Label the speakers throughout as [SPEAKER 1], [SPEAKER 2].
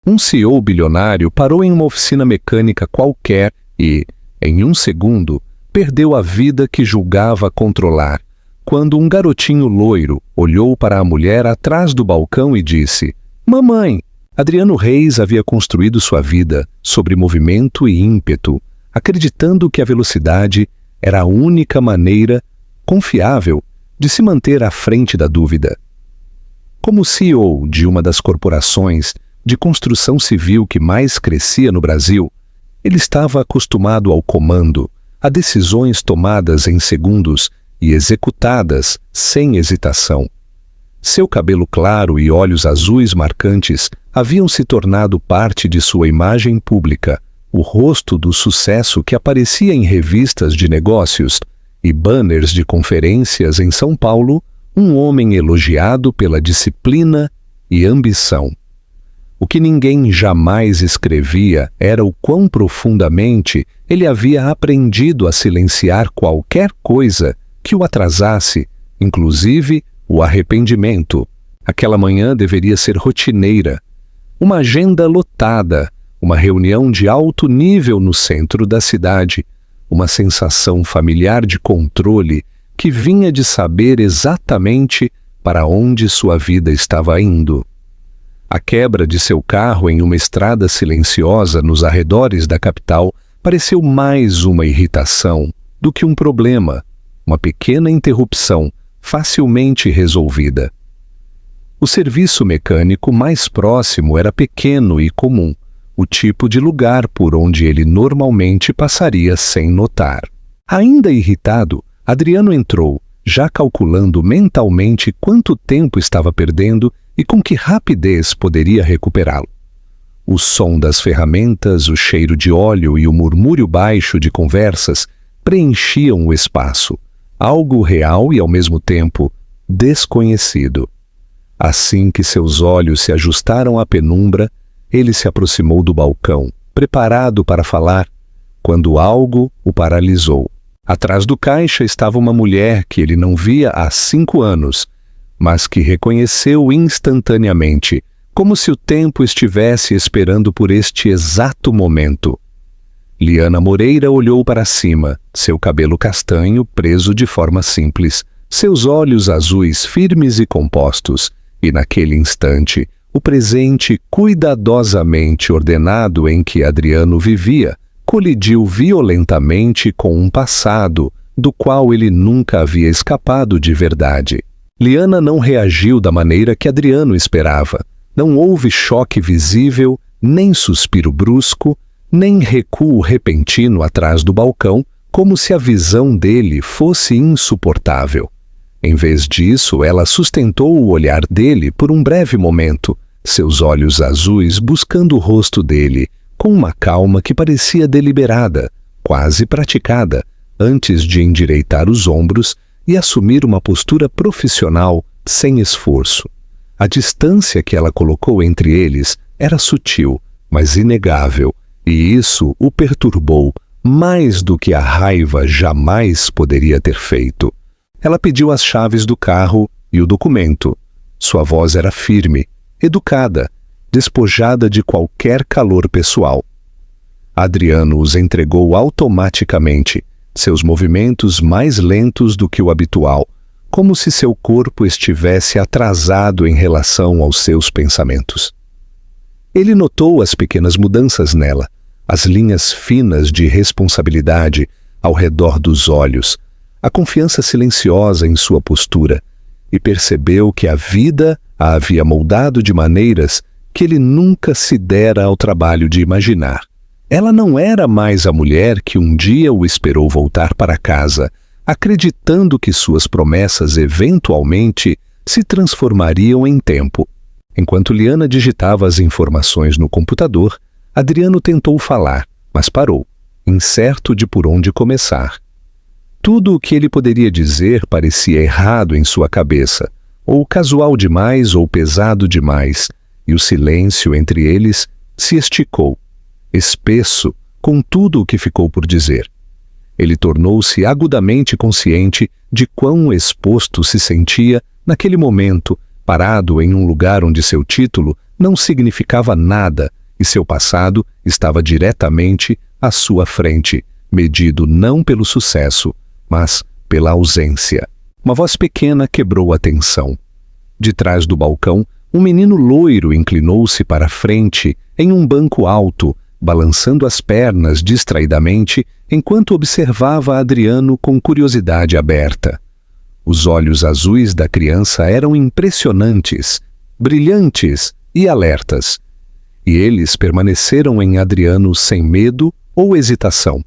[SPEAKER 1] Um CEO bilionário parou em uma oficina mecânica qualquer e, em um segundo, perdeu a vida que julgava controlar, quando um garotinho loiro olhou para a mulher atrás do balcão e disse: "Mamãe!" Adriano Reis havia construído sua vida sobre movimento e ímpeto, acreditando que a velocidade era a única maneira confiável de se manter à frente da dúvida. Como CEO de uma das corporações de construção civil que mais crescia no Brasil, ele estava acostumado ao comando, a decisões tomadas em segundos e executadas sem hesitação. Seu cabelo claro e olhos azuis marcantes haviam se tornado parte de sua imagem pública, o rosto do sucesso que aparecia em revistas de negócios e banners de conferências em São Paulo, um homem elogiado pela disciplina e ambição. O que ninguém jamais escrevia era o quão profundamente ele havia aprendido a silenciar qualquer coisa que o atrasasse, inclusive o arrependimento. Aquela manhã deveria ser rotineira. Uma agenda lotada, uma reunião de alto nível no centro da cidade, uma sensação familiar de controle que vinha de saber exatamente para onde sua vida estava indo. A quebra de seu carro em uma estrada silenciosa nos arredores da capital pareceu mais uma irritação do que um problema, uma pequena interrupção facilmente resolvida. O serviço mecânico mais próximo era pequeno e comum, o tipo de lugar por onde ele normalmente passaria sem notar. Ainda irritado, Adriano entrou, já calculando mentalmente quanto tempo estava perdendo e com que rapidez poderia recuperá-lo. O som das ferramentas, o cheiro de óleo e o murmúrio baixo de conversas preenchiam o espaço, algo real e ao mesmo tempo desconhecido. Assim que seus olhos se ajustaram à penumbra, ele se aproximou do balcão, preparado para falar, quando algo o paralisou. Atrás do caixa estava uma mulher que ele não via há 5 anos, mas que reconheceu instantaneamente, como se o tempo estivesse esperando por este exato momento. Liana Moreira olhou para cima, seu cabelo castanho preso de forma simples, seus olhos azuis firmes e compostos, e naquele instante, o presente cuidadosamente ordenado em que Adriano vivia colidiu violentamente com um passado do qual ele nunca havia escapado de verdade. Liana não reagiu da maneira que Adriano esperava. Não houve choque visível, nem suspiro brusco, nem recuo repentino atrás do balcão, como se a visão dele fosse insuportável. Em vez disso, ela sustentou o olhar dele por um breve momento, seus olhos azuis buscando o rosto dele, com uma calma que parecia deliberada, quase praticada, antes de endireitar os ombros e assumir uma postura profissional sem esforço. A distância que ela colocou entre eles era sutil, mas inegável, e isso o perturbou mais do que a raiva jamais poderia ter feito. Ela pediu as chaves do carro e o documento. Sua voz era firme, educada, despojada de qualquer calor pessoal. Adriano os entregou automaticamente, seus movimentos mais lentos do que o habitual, como se seu corpo estivesse atrasado em relação aos seus pensamentos. Ele notou as pequenas mudanças nela, as linhas finas de responsabilidade ao redor dos olhos, a confiança silenciosa em sua postura, e percebeu que a vida a havia moldado de maneiras que ele nunca se dera ao trabalho de imaginar. Ela não era mais a mulher que um dia o esperou voltar para casa, acreditando que suas promessas eventualmente se transformariam em tempo. Enquanto Liana digitava as informações no computador, Adriano tentou falar, mas parou, incerto de por onde começar. Tudo o que ele poderia dizer parecia errado em sua cabeça, ou casual demais ou pesado demais, e o silêncio entre eles se esticou, espesso, com tudo o que ficou por dizer. Ele tornou-se agudamente consciente de quão exposto se sentia naquele momento, parado em um lugar onde seu título não significava nada e seu passado estava diretamente à sua frente, medido não pelo sucesso, mas pela ausência. Uma voz pequena quebrou a tensão. De trás do balcão, um menino loiro inclinou-se para a frente em um banco alto, balançando as pernas distraidamente enquanto observava Adriano com curiosidade aberta. Os olhos azuis da criança eram impressionantes, brilhantes e alertas, e eles permaneceram em Adriano sem medo ou hesitação.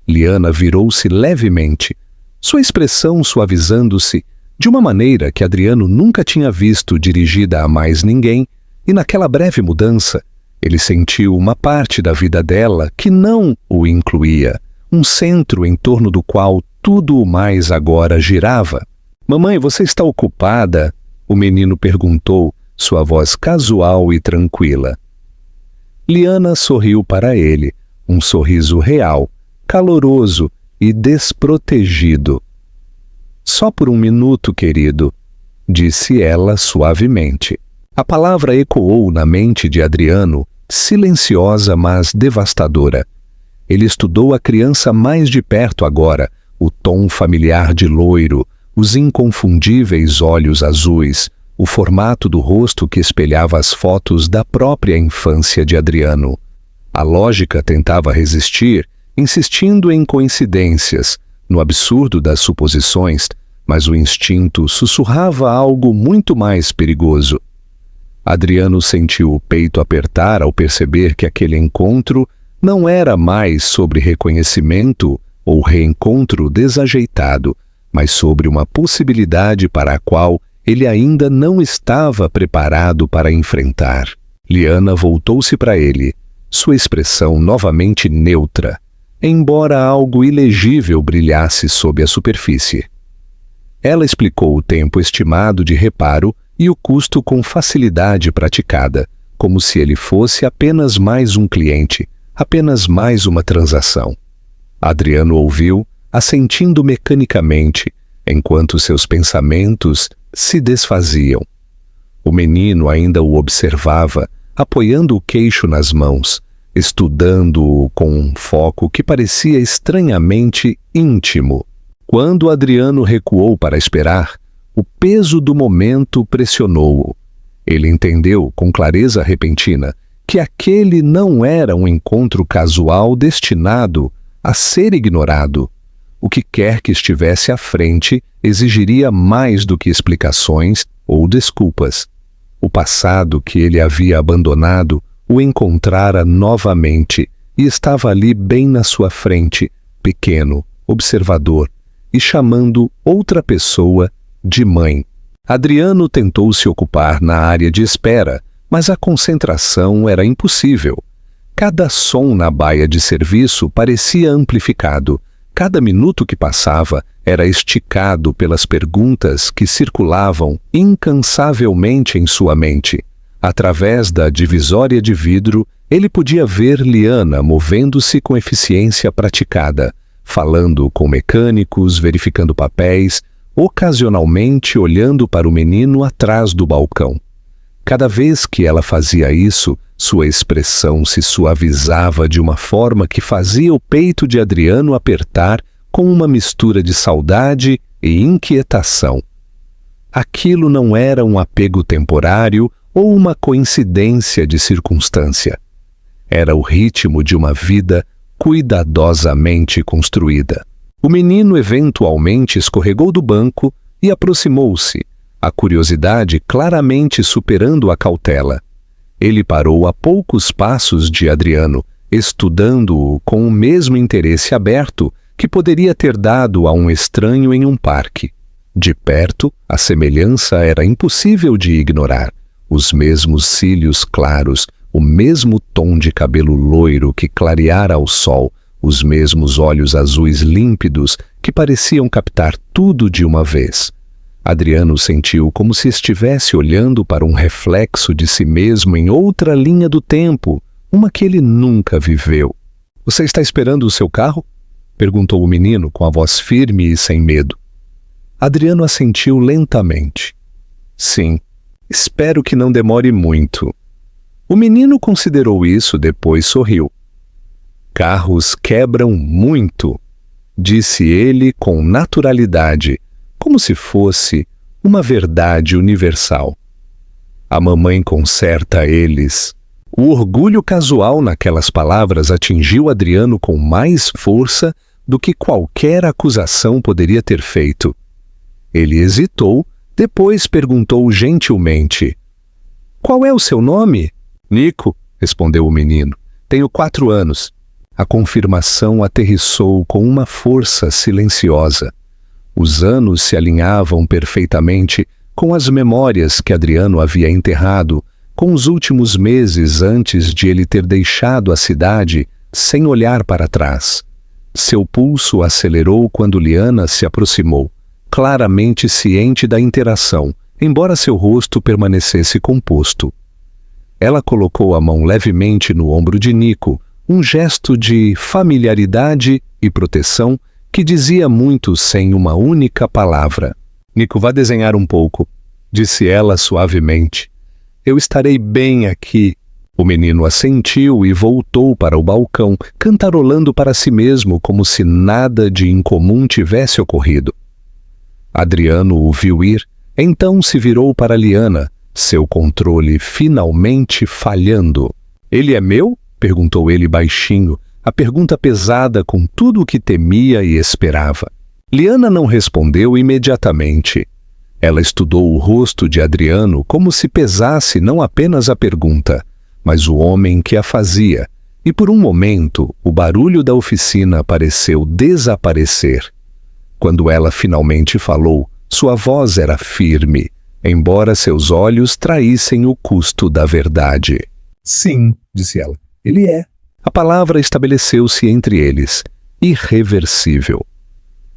[SPEAKER 1] Liana virou-se levemente, sua expressão suavizando-se de uma maneira que Adriano nunca tinha visto dirigida a mais ninguém, e naquela breve mudança, ele sentiu uma parte da vida dela que não o incluía, um centro em torno do qual tudo o mais agora girava. "Mamãe, você está ocupada?" o menino perguntou, sua voz casual e tranquila. Liana sorriu para ele, um sorriso real, caloroso e desprotegido. "Só por um minuto, querido", disse ela suavemente. A palavra ecoou na mente de Adriano, silenciosa mas devastadora. Ele estudou a criança mais de perto agora, o tom familiar de loiro, os inconfundíveis olhos azuis, o formato do rosto que espelhava as fotos da própria infância de Adriano. A lógica tentava resistir, insistindo em coincidências, no absurdo das suposições, mas o instinto sussurrava algo muito mais perigoso. Adriano sentiu o peito apertar ao perceber que aquele encontro não era mais sobre reconhecimento ou reencontro desajeitado, mas sobre uma possibilidade para a qual ele ainda não estava preparado para enfrentar. Liana voltou-se para ele, sua expressão novamente neutra, embora algo ilegível brilhasse sob a superfície. Ela explicou o tempo estimado de reparo e o custo com facilidade praticada, como se ele fosse apenas mais um cliente, apenas mais uma transação. Adriano ouviu, assentindo mecanicamente, enquanto seus pensamentos se desfaziam. O menino ainda o observava, apoiando o queixo nas mãos, estudando-o com um foco que parecia estranhamente íntimo. Quando Adriano recuou para esperar, o peso do momento pressionou-o. Ele entendeu com clareza repentina que aquele não era um encontro casual destinado a ser ignorado. O que quer que estivesse à frente exigiria mais do que explicações ou desculpas. O passado que ele havia abandonado o encontrara novamente e estava ali bem na sua frente, pequeno, observador, e chamando outra pessoa de mãe. Adriano tentou se ocupar na área de espera, mas a concentração era impossível. Cada som na baia de serviço parecia amplificado. Cada minuto que passava era esticado pelas perguntas que circulavam incansavelmente em sua mente. Através da divisória de vidro, ele podia ver Liana movendo-se com eficiência praticada, falando com mecânicos, verificando papéis, ocasionalmente olhando para o menino atrás do balcão. Cada vez que ela fazia isso, sua expressão se suavizava de uma forma que fazia o peito de Adriano apertar com uma mistura de saudade e inquietação. Aquilo não era um apego temporário ou uma coincidência de circunstância. Era o ritmo de uma vida cuidadosamente construída. O menino eventualmente escorregou do banco e aproximou-se, a curiosidade claramente superando a cautela. Ele parou a poucos passos de Adriano, estudando-o com o mesmo interesse aberto que poderia ter dado a um estranho em um parque. De perto, a semelhança era impossível de ignorar. Os mesmos cílios claros, o mesmo tom de cabelo loiro que clareara ao sol, os mesmos olhos azuis límpidos que pareciam captar tudo de uma vez. Adriano sentiu como se estivesse olhando para um reflexo de si mesmo em outra linha do tempo, uma que ele nunca viveu. "Você está esperando o seu carro?" perguntou o menino com a voz firme e sem medo. Adriano assentiu lentamente. "Sim, espero que não demore muito." O menino considerou isso, depois sorriu. Carros quebram muito, disse ele com naturalidade, como se fosse uma verdade universal. A mamãe conserta eles. O orgulho casual naquelas palavras atingiu Adriano com mais força do que qualquer acusação poderia ter feito. Ele hesitou, depois perguntou gentilmente: "Qual é o seu nome?" "Nico", respondeu o menino. "Tenho 4 anos. A confirmação aterrissou com uma força silenciosa. Os anos se alinhavam perfeitamente com as memórias que Adriano havia enterrado, com os últimos meses antes de ele ter deixado a cidade sem olhar para trás. Seu pulso acelerou quando Liana se aproximou, claramente ciente da interação, embora seu rosto permanecesse composto. Ela colocou a mão levemente no ombro de Nico, um gesto de familiaridade e proteção que dizia muito sem uma única palavra. "Nico, vá desenhar um pouco", disse ela suavemente. "Eu estarei bem aqui." O menino assentiu e voltou para o balcão, cantarolando para si mesmo como se nada de incomum tivesse ocorrido. Adriano o viu ir, então se virou para Liana, seu controle finalmente falhando. "Ele é meu?" perguntou ele baixinho, a pergunta pesada com tudo o que temia e esperava. Liana não respondeu imediatamente. Ela estudou o rosto de Adriano como se pesasse não apenas a pergunta, mas o homem que a fazia, e por um momento o barulho da oficina pareceu desaparecer. Quando ela finalmente falou, sua voz era firme, embora seus olhos traíssem o custo da verdade. "Sim", disse ela, "ele é." A palavra estabeleceu-se entre eles, irreversível.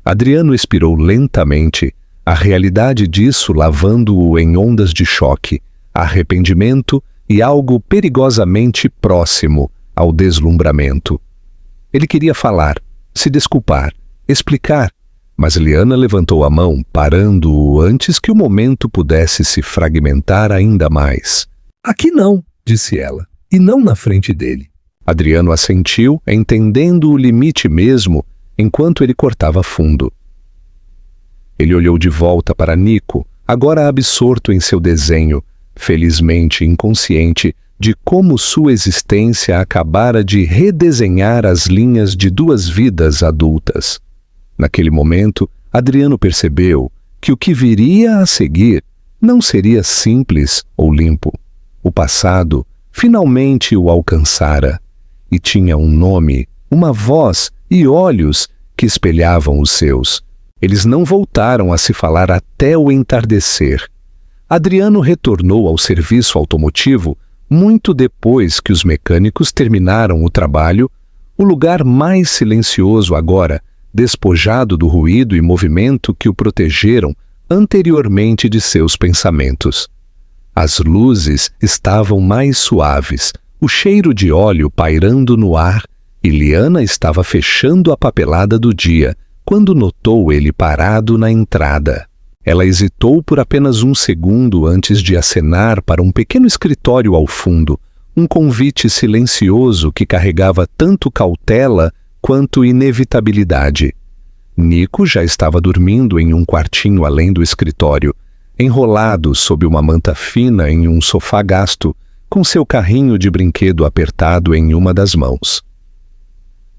[SPEAKER 1] Adriano expirou lentamente, a realidade disso lavando-o em ondas de choque, arrependimento e algo perigosamente próximo ao deslumbramento. Ele queria falar, se desculpar, explicar, mas Liana levantou a mão, parando-o antes que o momento pudesse se fragmentar ainda mais. "Aqui não", disse ela, "e não na frente dele." Adriano assentiu, entendendo o limite mesmo, enquanto ele cortava fundo. Ele olhou de volta para Nico, agora absorto em seu desenho, felizmente inconsciente de como sua existência acabara de redesenhar as linhas de 2 vidas adultas. Naquele momento, Adriano percebeu que o que viria a seguir não seria simples ou limpo. O passado finalmente o alcançara, e tinha um nome, uma voz e olhos que espelhavam os seus. Eles não voltaram a se falar até o entardecer. Adriano retornou ao serviço automotivo muito depois que os mecânicos terminaram o trabalho, o lugar mais silencioso agora, despojado do ruído e movimento que o protegeram anteriormente de seus pensamentos. As luzes estavam mais suaves, o cheiro de óleo pairando no ar, e Liana estava fechando a papelada do dia, quando notou ele parado na entrada. Ela hesitou por apenas um segundo antes de acenar para um pequeno escritório ao fundo, um convite silencioso que carregava tanto cautela quanto inevitabilidade. Nico já estava dormindo em um quartinho além do escritório, enrolado sob uma manta fina em um sofá gasto, com seu carrinho de brinquedo apertado em uma das mãos.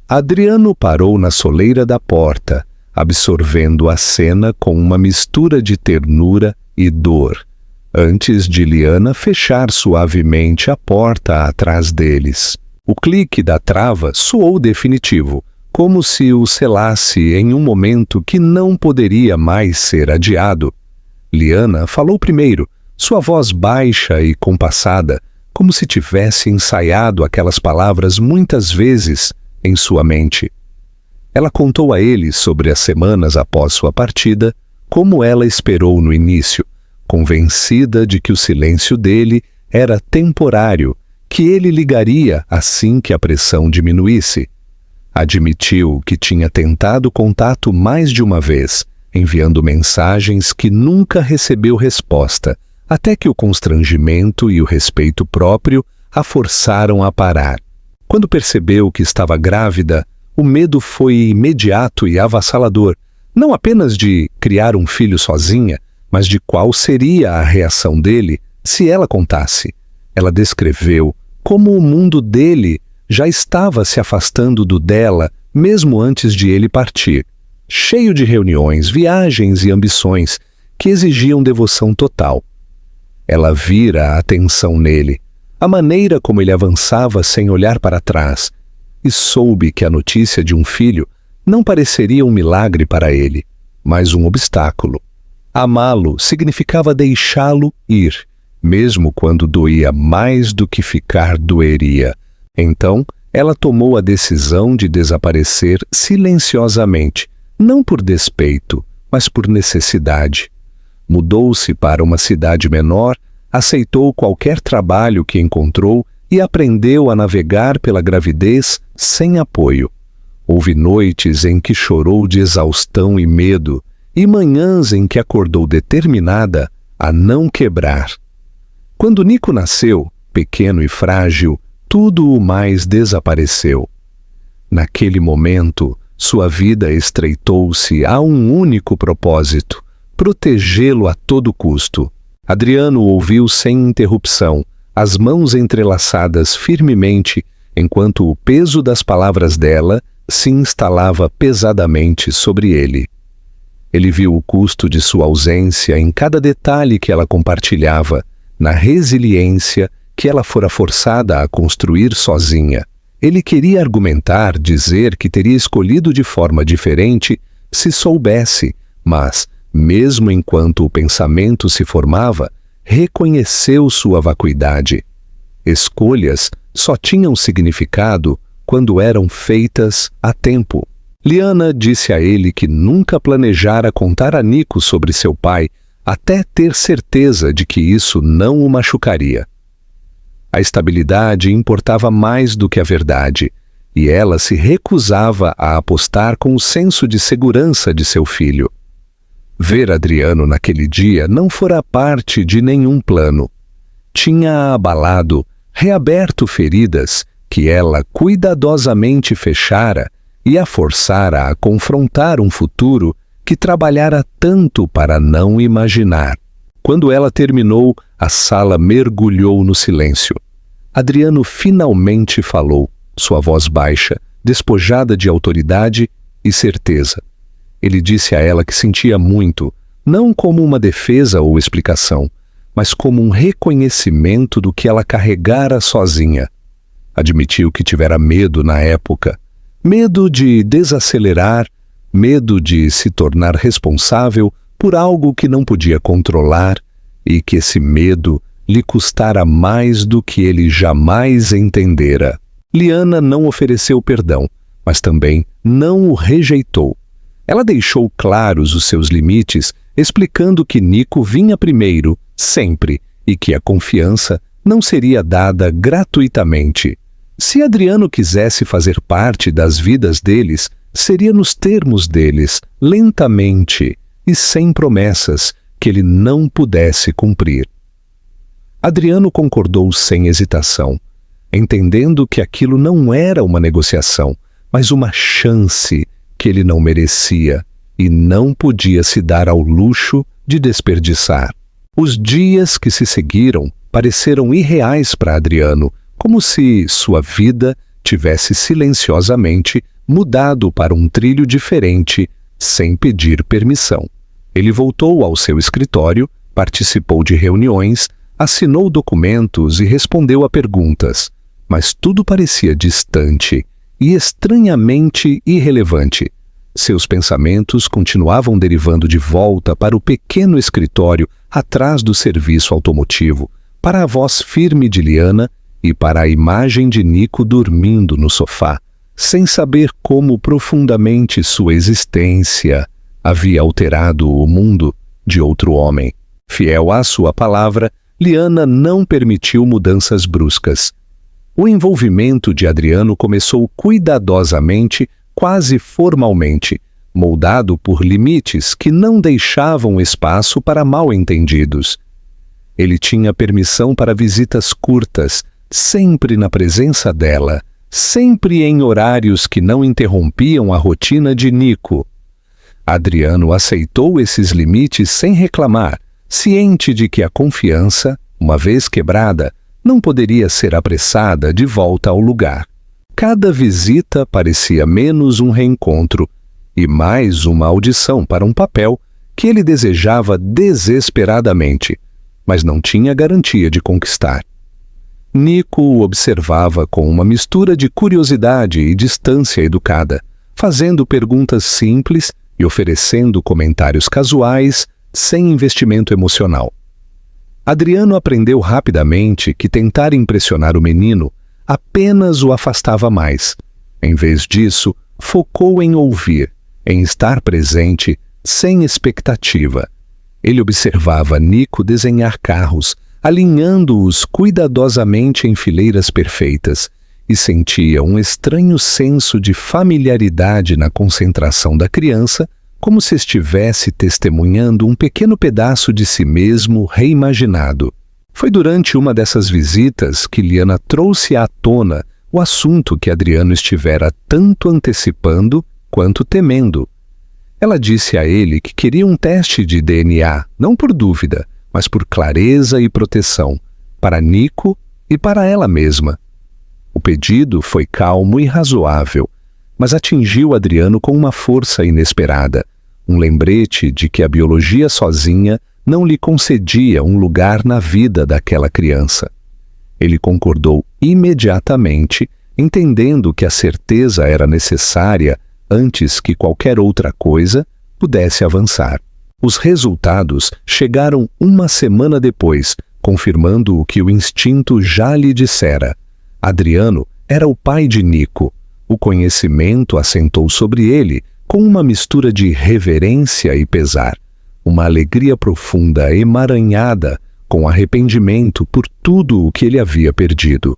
[SPEAKER 1] Adriano parou na soleira da porta, absorvendo a cena com uma mistura de ternura e dor, antes de Liana fechar suavemente a porta atrás deles. O clique da trava soou definitivo, como se o selasse em um momento que não poderia mais ser adiado. Liana falou primeiro, sua voz baixa e compassada, como se tivesse ensaiado aquelas palavras muitas vezes em sua mente. Ela contou a ele sobre as semanas após sua partida, como ela esperou no início, convencida de que o silêncio dele era temporário, que ele ligaria assim que a pressão diminuísse. Admitiu que tinha tentado contato mais de uma vez, enviando mensagens que nunca recebeu resposta, até que o constrangimento e o respeito próprio a forçaram a parar. Quando percebeu que estava grávida, o medo foi imediato e avassalador, não apenas de criar um filho sozinha, mas de qual seria a reação dele se ela contasse. Ela descreveu como o mundo dele já estava se afastando do dela mesmo antes de ele partir, cheio de reuniões, viagens e ambições que exigiam devoção total. Ela vira a atenção nele, a maneira como ele avançava sem olhar para trás, e soube que a notícia de um filho não pareceria um milagre para ele, mas um obstáculo. Amá-lo significava deixá-lo ir, mesmo quando doía mais do que ficar doeria. Então, ela tomou a decisão de desaparecer silenciosamente, não por despeito, mas por necessidade. Mudou-se para uma cidade menor, aceitou qualquer trabalho que encontrou e aprendeu a navegar pela gravidez sem apoio. Houve noites em que chorou de exaustão e medo, e manhãs em que acordou determinada a não quebrar. Quando Nico nasceu, pequeno e frágil, tudo o mais desapareceu. Naquele momento, sua vida estreitou-se a um único propósito: protegê-lo a todo custo. Adriano ouviu sem interrupção, as mãos entrelaçadas firmemente, enquanto o peso das palavras dela se instalava pesadamente sobre ele. Ele viu o custo de sua ausência em cada detalhe que ela compartilhava, na resiliência que ela fora forçada a construir sozinha. Ele queria argumentar, dizer que teria escolhido de forma diferente se soubesse, mas, mesmo enquanto o pensamento se formava, reconheceu sua vacuidade. Escolhas só tinham significado quando eram feitas a tempo. Liana disse a ele que nunca planejara contar a Nico sobre seu pai, até ter certeza de que isso não o machucaria. A estabilidade importava mais do que a verdade, e ela se recusava a apostar com o senso de segurança de seu filho. Ver Adriano naquele dia não fora parte de nenhum plano. Tinha abalado, reaberto feridas que ela cuidadosamente fechara e a forçara a confrontar um futuro que trabalhara tanto para não imaginar. Quando ela terminou, a sala mergulhou no silêncio. Adriano finalmente falou, sua voz baixa, despojada de autoridade e certeza. Ele disse a ela que sentia muito, não como uma defesa ou explicação, mas como um reconhecimento do que ela carregara sozinha. Admitiu que tivera medo na época, medo de desacelerar, medo de se tornar responsável por algo que não podia controlar e que esse medo lhe custara mais do que ele jamais entendera. Liana não ofereceu perdão, mas também não o rejeitou. Ela deixou claros os seus limites, explicando que Nico vinha primeiro, sempre, e que a confiança não seria dada gratuitamente. Se Adriano quisesse fazer parte das vidas deles, seria nos termos deles, lentamente e sem promessas que ele não pudesse cumprir. Adriano concordou sem hesitação, entendendo que aquilo não era uma negociação, mas uma chance que ele não merecia e não podia se dar ao luxo de desperdiçar. Os dias que se seguiram pareceram irreais para Adriano, como se sua vida tivesse silenciosamente mudado para um trilho diferente, sem pedir permissão. Ele voltou ao seu escritório, participou de reuniões, assinou documentos e respondeu a perguntas, mas tudo parecia distante e estranhamente irrelevante. Seus pensamentos continuavam derivando de volta para o pequeno escritório atrás do serviço automotivo, para a voz firme de Liana e para a imagem de Nico dormindo no sofá, sem saber como profundamente sua existência havia alterado o mundo de outro homem. Fiel à sua palavra, Liana não permitiu mudanças bruscas. O envolvimento de Adriano começou cuidadosamente, quase formalmente, moldado por limites que não deixavam espaço para mal-entendidos. Ele tinha permissão para visitas curtas, sempre na presença dela, sempre em horários que não interrompiam a rotina de Nico. Adriano aceitou esses limites sem reclamar, ciente de que a confiança, uma vez quebrada, não poderia ser apressada de volta ao lugar. Cada visita parecia menos um reencontro e mais uma audição para um papel que ele desejava desesperadamente, mas não tinha garantia de conquistar. Nico o observava com uma mistura de curiosidade e distância educada, fazendo perguntas simples e oferecendo comentários casuais, sem investimento emocional. Adriano aprendeu rapidamente que tentar impressionar o menino apenas o afastava mais. Em vez disso, focou em ouvir, em estar presente, sem expectativa. Ele observava Nico desenhar carros, alinhando-os cuidadosamente em fileiras perfeitas, e sentia um estranho senso de familiaridade na concentração da criança, como se estivesse testemunhando um pequeno pedaço de si mesmo reimaginado. Foi durante uma dessas visitas que Liana trouxe à tona o assunto que Adriano estivera tanto antecipando quanto temendo. Ela disse a ele que queria um teste de DNA, não por dúvida, mas por clareza e proteção, para Nico e para ela mesma. O pedido foi calmo e razoável, mas atingiu Adriano com uma força inesperada, um lembrete de que a biologia sozinha não lhe concedia um lugar na vida daquela criança. Ele concordou imediatamente, entendendo que a certeza era necessária antes que qualquer outra coisa pudesse avançar. Os resultados chegaram uma semana depois, confirmando o que o instinto já lhe dissera. Adriano era o pai de Nico. O conhecimento assentou sobre ele com uma mistura de reverência e pesar, uma alegria profunda emaranhada com arrependimento por tudo o que ele havia perdido.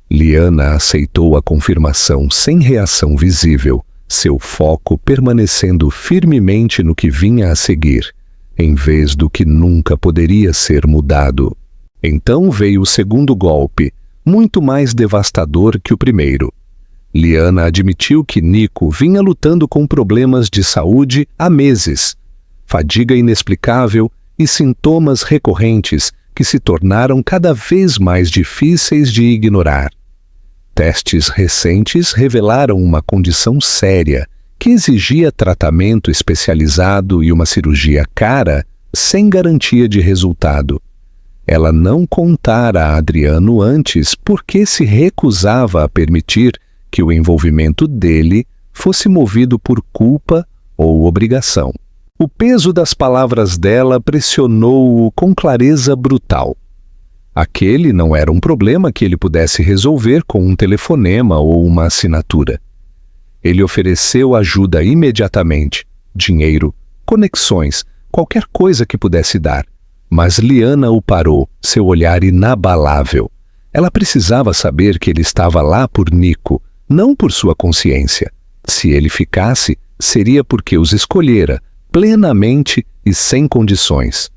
[SPEAKER 1] Liana aceitou a confirmação sem reação visível, seu foco permanecendo firmemente no que vinha a seguir, em vez do que nunca poderia ser mudado. Então veio o segundo golpe, muito mais devastador que o primeiro. Liana admitiu que Nico vinha lutando com problemas de saúde há meses, fadiga inexplicável e sintomas recorrentes que se tornaram cada vez mais difíceis de ignorar. Testes recentes revelaram uma condição séria que exigia tratamento especializado e uma cirurgia cara sem garantia de resultado. Ela não contara a Adriano antes porque se recusava a permitir que o envolvimento dele fosse movido por culpa ou obrigação. O peso das palavras dela pressionou-o com clareza brutal. Aquele não era um problema que ele pudesse resolver com um telefonema ou uma assinatura. Ele ofereceu ajuda imediatamente, dinheiro, conexões, qualquer coisa que pudesse dar. Mas Liana o parou, seu olhar inabalável. Ela precisava saber que ele estava lá por Nico, não por sua consciência. Se ele ficasse, seria porque os escolhera, plenamente e sem condições.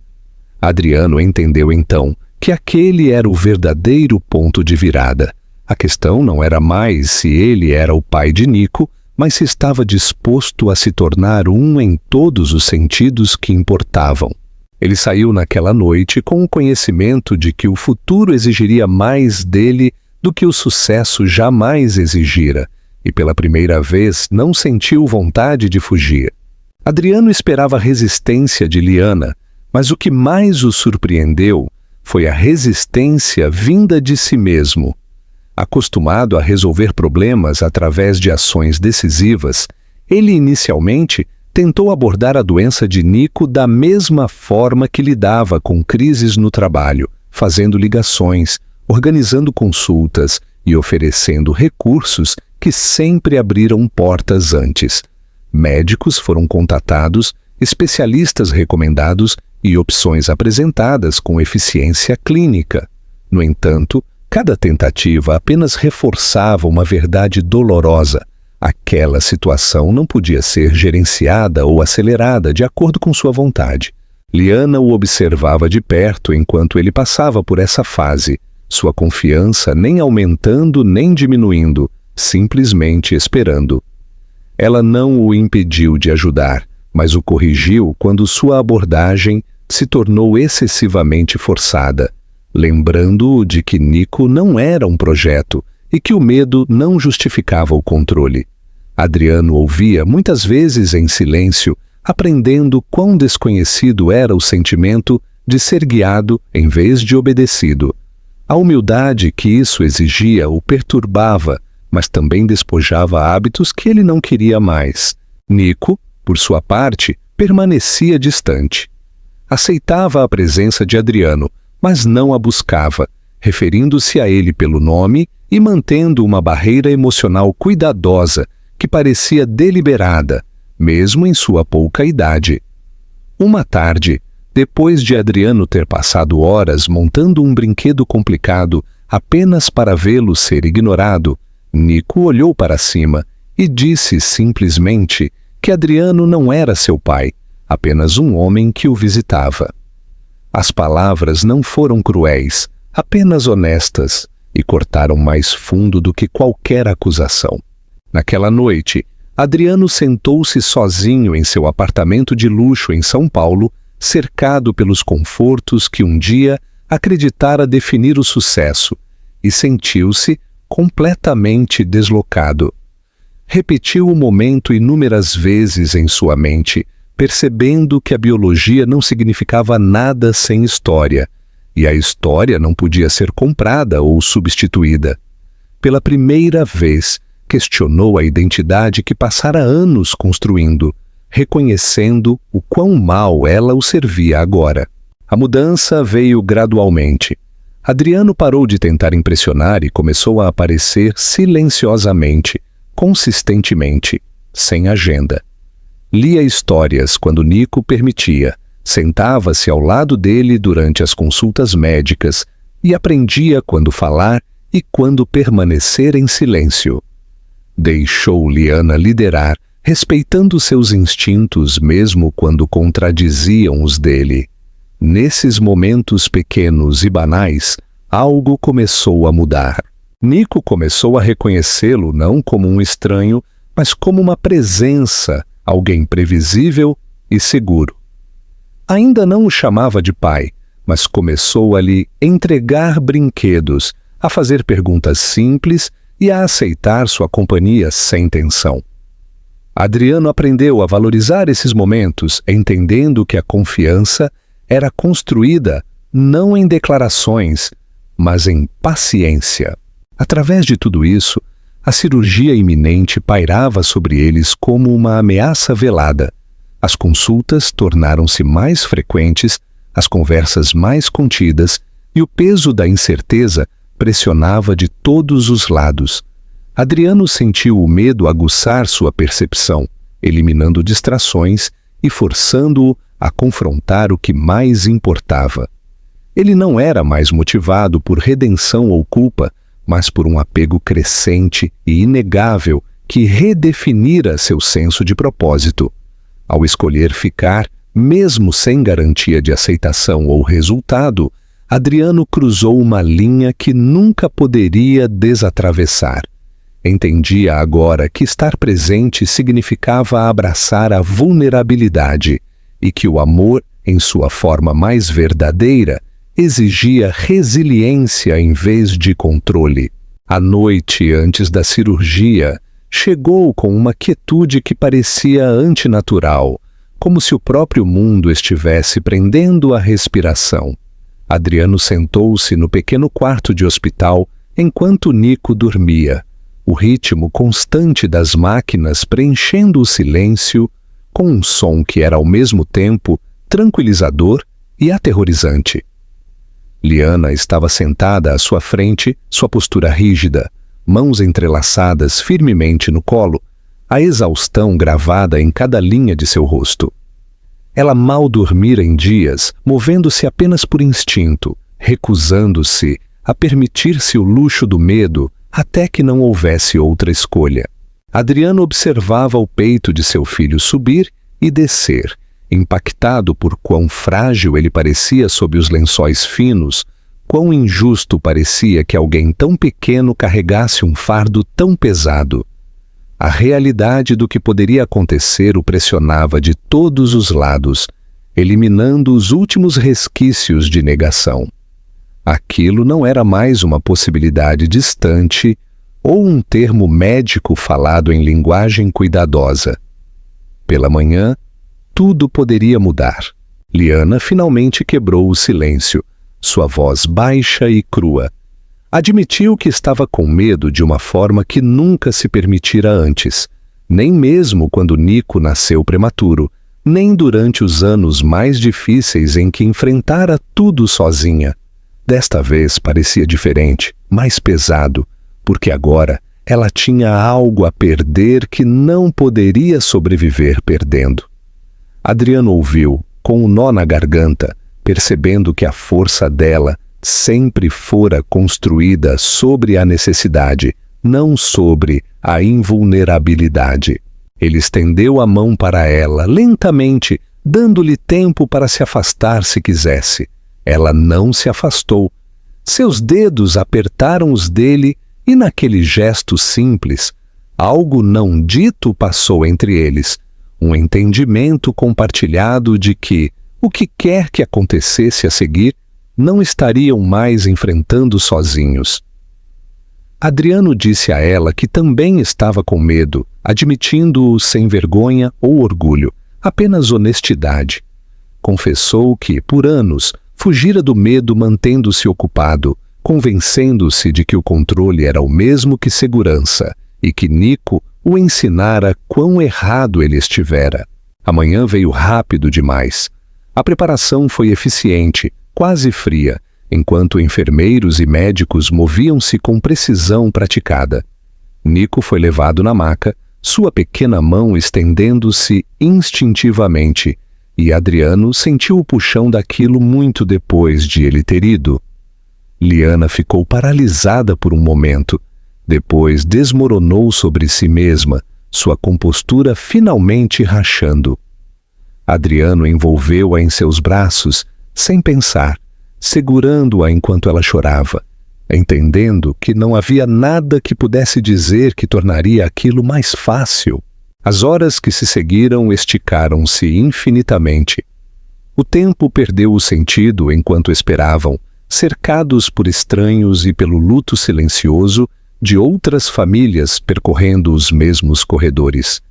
[SPEAKER 1] Adriano entendeu então que aquele era o verdadeiro ponto de virada. A questão não era mais se ele era o pai de Nico, mas se estava disposto a se tornar um em todos os sentidos que importavam. Ele saiu naquela noite com o conhecimento de que o futuro exigiria mais dele do que o sucesso jamais exigira, e pela primeira vez não sentiu vontade de fugir. Adriano esperava a resistência de Liana, mas o que mais o surpreendeu foi a resistência vinda de si mesmo. Acostumado a resolver problemas através de ações decisivas, ele inicialmente tentou abordar a doença de Nico da mesma forma que lidava com crises no trabalho, fazendo ligações, organizando consultas e oferecendo recursos que sempre abriram portas antes. Médicos foram contatados, especialistas recomendados e opções apresentadas com eficiência clínica. No entanto, cada tentativa apenas reforçava uma verdade dolorosa. Aquela situação não podia ser gerenciada ou acelerada de acordo com sua vontade. Liana o observava de perto enquanto ele passava por essa fase, sua confiança nem aumentando nem diminuindo, simplesmente esperando. Ela não o impediu de ajudar, mas o corrigiu quando sua abordagem se tornou excessivamente forçada, lembrando-o de que Nico não era um projeto e que o medo não justificava o controle. Adriano ouvia muitas vezes em silêncio, aprendendo quão desconhecido era o sentimento de ser guiado em vez de obedecido. A humildade que isso exigia o perturbava, mas também despojava hábitos que ele não queria mais. Nico, por sua parte, permanecia distante. Aceitava a presença de Adriano, mas não a buscava, referindo-se a ele pelo nome e mantendo uma barreira emocional cuidadosa que parecia deliberada, mesmo em sua pouca idade. Uma tarde, depois de Adriano ter passado horas montando um brinquedo complicado apenas para vê-lo ser ignorado, Nico olhou para cima e disse simplesmente que Adriano não era seu pai, apenas um homem que o visitava. As palavras não foram cruéis, apenas honestas, e cortaram mais fundo do que qualquer acusação. Naquela noite, Adriano sentou-se sozinho em seu apartamento de luxo em São Paulo, cercado pelos confortos que um dia acreditara definir o sucesso, e sentiu-se completamente deslocado. Repetiu o momento inúmeras vezes em sua mente, percebendo que a biologia não significava nada sem história, e a história não podia ser comprada ou substituída. Pela primeira vez, questionou a identidade que passara anos construindo, reconhecendo o quão mal ela o servia agora. A mudança veio gradualmente. Adriano parou de tentar impressionar e começou a aparecer silenciosamente, consistentemente, sem agenda. Lia histórias quando Nico permitia, sentava-se ao lado dele durante as consultas médicas e aprendia quando falar e quando permanecer em silêncio. Deixou Liana liderar, respeitando seus instintos mesmo quando contradiziam os dele. Nesses momentos pequenos e banais, algo começou a mudar. Nico começou a reconhecê-lo não como um estranho, mas como uma presença, alguém previsível e seguro. Ainda não o chamava de pai, mas começou a lhe entregar brinquedos, a fazer perguntas simples e a aceitar sua companhia sem tensão. Adriano aprendeu a valorizar esses momentos, entendendo que a confiança era construída não em declarações, mas em paciência. Através de tudo isso, a cirurgia iminente pairava sobre eles como uma ameaça velada. As consultas tornaram-se mais frequentes, as conversas mais contidas e o peso da incerteza pressionava de todos os lados. Adriano sentiu o medo aguçar sua percepção, eliminando distrações e forçando-o a confrontar o que mais importava. Ele não era mais motivado por redenção ou culpa, mas por um apego crescente e inegável que redefinira seu senso de propósito. Ao escolher ficar, mesmo sem garantia de aceitação ou resultado, Adriano cruzou uma linha que nunca poderia desatravessar. Entendia agora que estar presente significava abraçar a vulnerabilidade e que o amor, em sua forma mais verdadeira, exigia resiliência em vez de controle. A noite antes da cirurgia chegou com uma quietude que parecia antinatural, como se o próprio mundo estivesse prendendo a respiração. Adriano sentou-se no pequeno quarto de hospital enquanto Nico dormia, o ritmo constante das máquinas preenchendo o silêncio com um som que era ao mesmo tempo tranquilizador e aterrorizante. Liana estava sentada à sua frente, sua postura rígida, mãos entrelaçadas firmemente no colo, a exaustão gravada em cada linha de seu rosto. Ela mal dormira em dias, movendo-se apenas por instinto, recusando-se a permitir-se o luxo do medo até que não houvesse outra escolha. Adriano observava o peito de seu filho subir e descer, impactado por quão frágil ele parecia sob os lençóis finos, quão injusto parecia que alguém tão pequeno carregasse um fardo tão pesado. A realidade do que poderia acontecer o pressionava de todos os lados, eliminando os últimos resquícios de negação. Aquilo não era mais uma possibilidade distante ou um termo médico falado em linguagem cuidadosa. Pela manhã, tudo poderia mudar. Liana finalmente quebrou o silêncio, sua voz baixa e crua. Admitiu que estava com medo de uma forma que nunca se permitira antes, nem mesmo quando Nico nasceu prematuro, nem durante os anos mais difíceis em que enfrentara tudo sozinha. Desta vez parecia diferente, mais pesado, porque agora ela tinha algo a perder que não poderia sobreviver perdendo. Adriano ouviu, com um nó na garganta, percebendo que a força dela sempre fora construída sobre a necessidade, não sobre a invulnerabilidade. Ele estendeu a mão para ela, lentamente, dando-lhe tempo para se afastar se quisesse. Ela não se afastou. Seus dedos apertaram os dele e naquele gesto simples, algo não dito passou entre eles, um entendimento compartilhado de que, o que quer que acontecesse a seguir, não estariam mais enfrentando sozinhos. Adriano disse a ela que também estava com medo, admitindo-o sem vergonha ou orgulho, apenas honestidade. Confessou que, por anos, fugira do medo mantendo-se ocupado, convencendo-se de que o controle era o mesmo que segurança e que Nico o ensinara quão errado ele estivera. A manhã veio rápido demais. A preparação foi eficiente, quase fria, enquanto enfermeiros e médicos moviam-se com precisão praticada. Nico foi levado na maca, sua pequena mão estendendo-se instintivamente, e Adriano sentiu o puxão daquilo muito depois de ele ter ido. Liana ficou paralisada por um momento, depois desmoronou sobre si mesma, sua compostura finalmente rachando. Adriano envolveu-a em seus braços, sem pensar, segurando-a enquanto ela chorava, entendendo que não havia nada que pudesse dizer que tornaria aquilo mais fácil. As horas que se seguiram esticaram-se infinitamente. O tempo perdeu o sentido enquanto esperavam, cercados por estranhos e pelo luto silencioso de outras famílias percorrendo os mesmos corredores.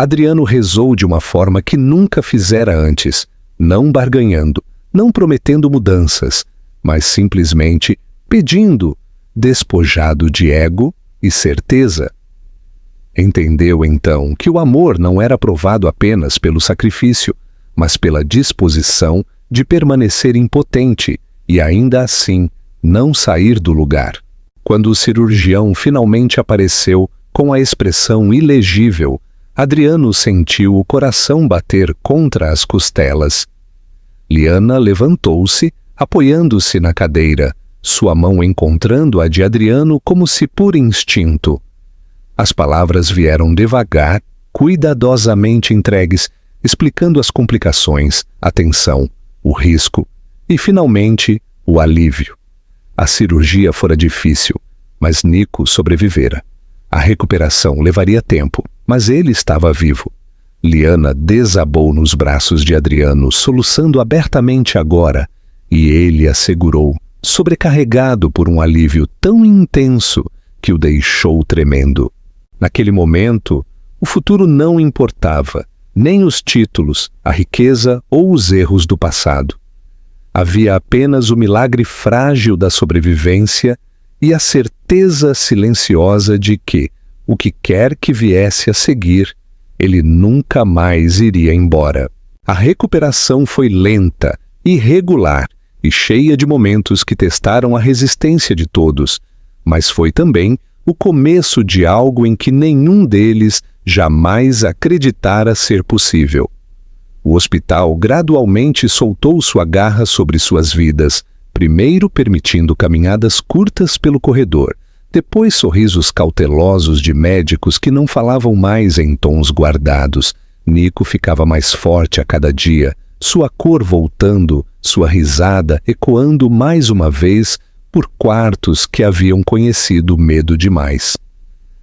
[SPEAKER 1] Adriano rezou de uma forma que nunca fizera antes, não barganhando, não prometendo mudanças, mas simplesmente pedindo, despojado de ego e certeza. Entendeu então que o amor não era provado apenas pelo sacrifício, mas pela disposição de permanecer impotente e ainda assim não sair do lugar. Quando o cirurgião finalmente apareceu com a expressão ilegível, Adriano sentiu o coração bater contra as costelas. Liana levantou-se, apoiando-se na cadeira, sua mão encontrando a de Adriano como se por instinto. As palavras vieram devagar, cuidadosamente entregues, explicando as complicações, a tensão, o risco e, finalmente, o alívio. A cirurgia fora difícil, mas Nico sobrevivera. A recuperação levaria tempo, mas ele estava vivo. Liana desabou nos braços de Adriano, soluçando abertamente agora, e ele a segurou, sobrecarregado por um alívio tão intenso que o deixou tremendo. Naquele momento, o futuro não importava, nem os títulos, a riqueza ou os erros do passado. Havia apenas o milagre frágil da sobrevivência e a certeza silenciosa de que, o que quer que viesse a seguir, ele nunca mais iria embora. A recuperação foi lenta, irregular e cheia de momentos que testaram a resistência de todos, mas foi também o começo de algo em que nenhum deles jamais acreditara ser possível. O hospital gradualmente soltou sua garra sobre suas vidas, primeiro permitindo caminhadas curtas pelo corredor, depois sorrisos cautelosos de médicos que não falavam mais em tons guardados. Nico ficava mais forte a cada dia, sua cor voltando sua risada ecoando mais uma vez por quartos que haviam conhecido medo demais.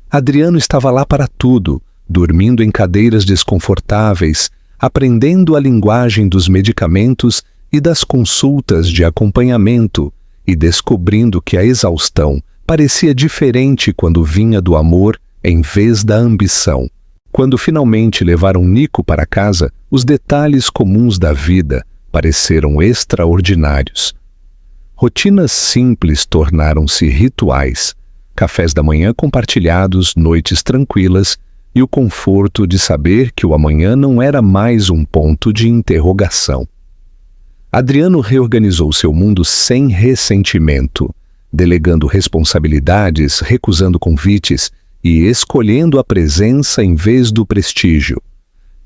[SPEAKER 1] Adriano estava lá para tudo, dormindo em cadeiras desconfortáveis, aprendendo a linguagem dos medicamentos e das consultas de acompanhamento e descobrindo que a exaustão parecia diferente quando vinha do amor em vez da ambição. Quando finalmente levaram Nico para casa, os detalhes comuns da vida pareceram extraordinários. Rotinas simples tornaram-se rituais, cafés da manhã compartilhados, noites tranquilas e o conforto de saber que o amanhã não era mais um ponto de interrogação. Adriano reorganizou seu mundo sem ressentimento, delegando responsabilidades, recusando convites e escolhendo a presença em vez do prestígio.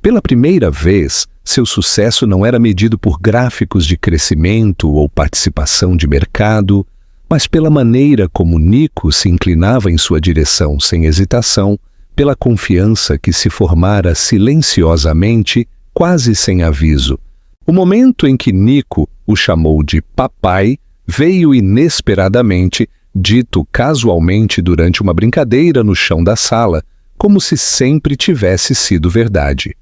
[SPEAKER 1] Pela primeira vez, seu sucesso não era medido por gráficos de crescimento ou participação de mercado, mas pela maneira como Nico se inclinava em sua direção sem hesitação, pela confiança que se formara silenciosamente, quase sem aviso. O momento em que Nico o chamou de papai veio inesperadamente, dito casualmente durante uma brincadeira no chão da sala, como se sempre tivesse sido verdade.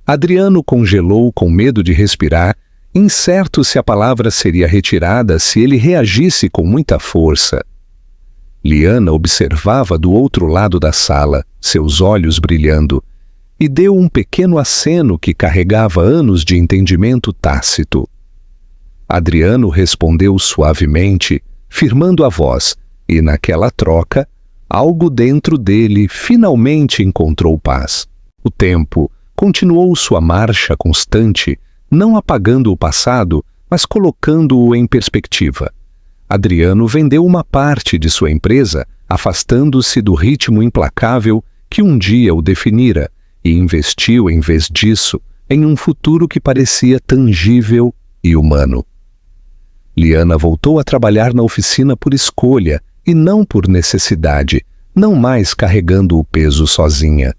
[SPEAKER 1] Adriano congelou com medo de respirar, incerto se a palavra seria retirada se ele reagisse com muita força. Liana observava do outro lado da sala, seus olhos brilhando, e deu um pequeno aceno que carregava anos de entendimento tácito. Adriano respondeu suavemente, firmando a voz, e naquela troca, algo dentro dele finalmente encontrou paz. O tempo continuou sua marcha constante, não apagando o passado, mas colocando-o em perspectiva. Adriano vendeu uma parte de sua empresa, afastando-se do ritmo implacável que um dia o definira, e investiu, em vez disso, em um futuro que parecia tangível e humano. Liana voltou a trabalhar na oficina por escolha e não por necessidade, não mais carregando o peso sozinha.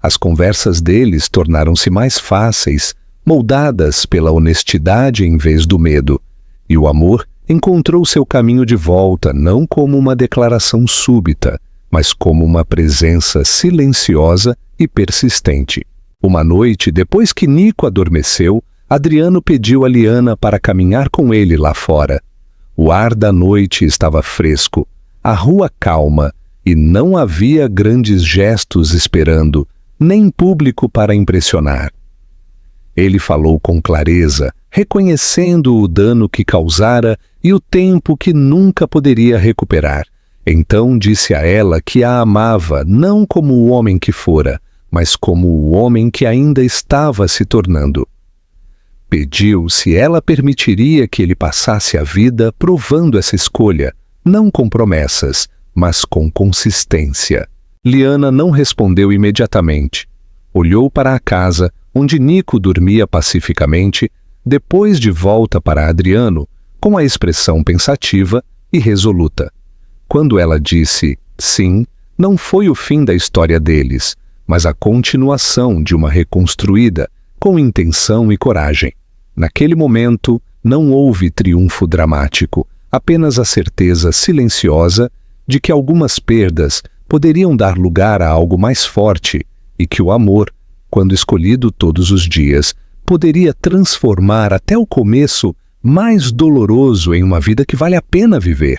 [SPEAKER 1] As conversas deles tornaram-se mais fáceis, moldadas pela honestidade em vez do medo, e o amor encontrou seu caminho de volta não como uma declaração súbita, mas como uma presença silenciosa e persistente. Uma noite, depois que Nico adormeceu, Adriano pediu a Liana para caminhar com ele lá fora. O ar da noite estava fresco, a rua calma, e não havia grandes gestos esperando, nem público para impressionar. Ele falou com clareza, reconhecendo o dano que causara e o tempo que nunca poderia recuperar. Então disse a ela que a amava não como o homem que fora, mas como o homem que ainda estava se tornando. Pediu se ela permitiria que ele passasse a vida provando essa escolha, não com promessas, mas com consistência. Liana não respondeu imediatamente. Olhou para a casa, onde Nico dormia pacificamente, depois de volta para Adriano, com a expressão pensativa e resoluta. Quando ela disse sim, não foi o fim da história deles, mas a continuação de uma reconstruída, com intenção e coragem. Naquele momento, não houve triunfo dramático, apenas a certeza silenciosa de que algumas perdas poderiam dar lugar a algo mais forte e que o amor, quando escolhido todos os dias, poderia transformar até o começo mais doloroso em uma vida que vale a pena viver.